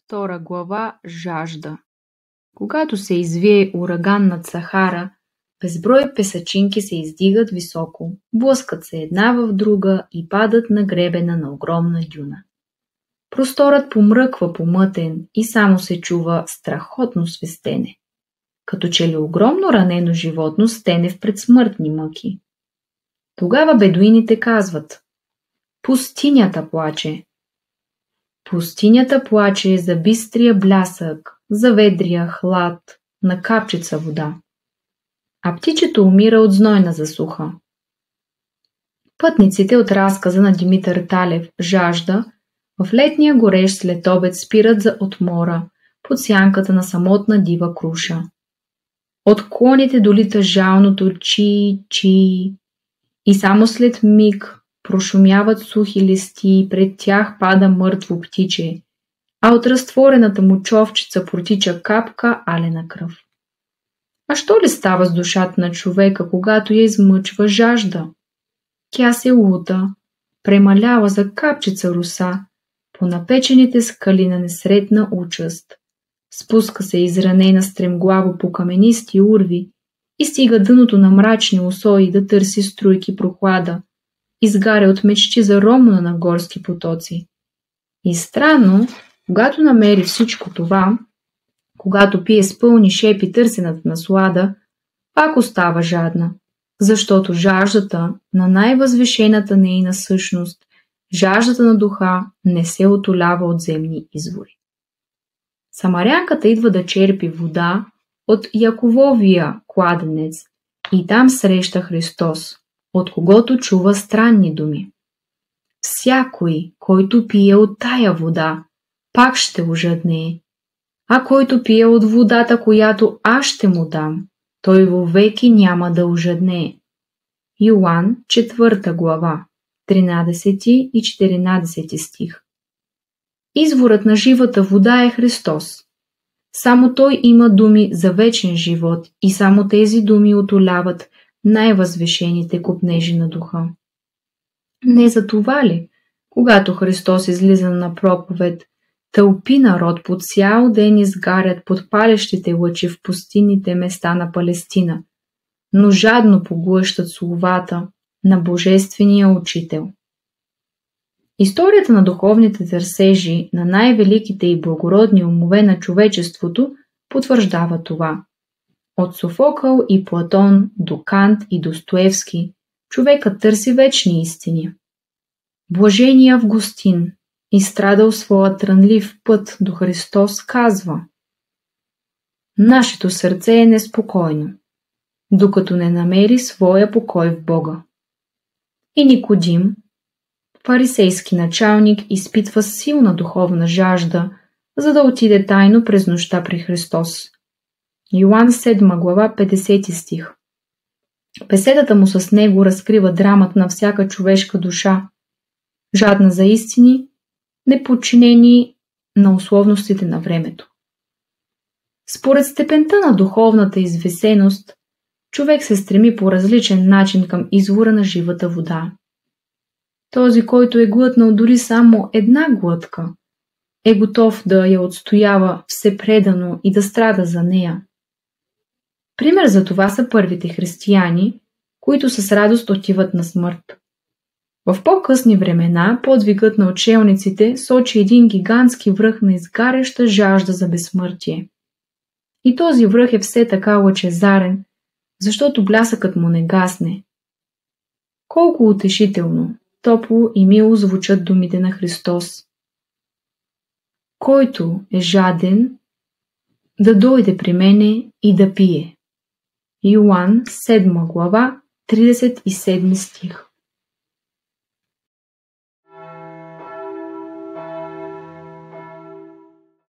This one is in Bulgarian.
Втора глава – Жажда. Когато се извие ураган над Сахара, безброй песачинки се издигат високо, блъскат се една в друга и падат на гребена на огромна дюна. Просторът помръква помътен и само се чува страхотно свистене. Като че ли огромно ранено животно стене в предсмъртни мъки. Тогава бедуините казват: пустинята плаче. Пустинята плаче за бистрия блясък, за ведрия хлад, на капчица вода. А птичето умира от знойна засуха. Пътниците от разказа на Димитър Талев «Жажда» в летния горещ следобед спират за отмора под сянката на самотна дива круша. От клоните долита жалното чи-чи и само след миг прошумяват сухи листи и пред тях пада мъртво птиче, а от разтворената му човчица протича капка алена кръв. А що ли става с душата на човека, когато я измъчва жажда? Тя се лута, премалява за капчица роса по напечените скали на несретна участ. Спуска се изранена стремглаво по каменисти урви и стига дъното на мрачни усои да търси струйки прохлада, изгаря от мечти за ромна на горски потоци. И странно, когато намери всичко това, когато пие с пълни шепи търсената наслада, пак остава жадна, защото жаждата на най-възвишената нейна същност, жаждата на духа, не се отолява от земни извори. Самарянката идва да черпи вода от Якововия кладенец и там среща Христос, от когото чува странни думи. Всякой, който пие от тая вода, пак ще ожаднее, а който пие от водата, която аз ще му дам, той вовеки няма да ожаднее. Йоан, 4 глава, 13 и 14 стих. Изворът на живата вода е Христос. Само Той има думи за вечен живот и само тези думи утоляват най-възвишените копнежи на духа. Не за това ли, когато Христос излиза на проповед, тълпи народ по цял ден изгарят под палещите лъчи в пустинните места на Палестина, но жадно поглъщат словата на Божествения Учител. Историята на духовните търсежи на най-великите и благородни умове на човечеството потвърждава това. От Софокъл и Платон до Кант и Достоевски човекът търси вечни истини. Блажения Августин, изстрадал своя трънлив път до Христос, казва: нашето сърце е неспокойно, докато не намери своя покой в Бога. И Никодим, фарисейски началник, изпитва силна духовна жажда, за да отиде тайно през нощта при Христос. Йоан 7 глава 50 стих. Беседата му с него разкрива драмата на всяка човешка душа, жадна за истини, неподчинени на условностите на времето. Според степента на духовната извисеност, човек се стреми по различен начин към извора на живата вода. Този, който е глътнал дори само една глътка, е готов да я отстоява всепредано и да страда за нея. Пример за това са първите християни, които с радост отиват на смърт. В по-късни времена подвигът на учелниците сочи един гигантски връх на изгаряща жажда за безсмъртие. И този връх е все така лъчезарен, защото блясъкът му не гасне. Колко утешително, топло и мило звучат думите на Христос. Който е жаден, да дойде при мене и да пие. Йоан 7 глава 37 стих.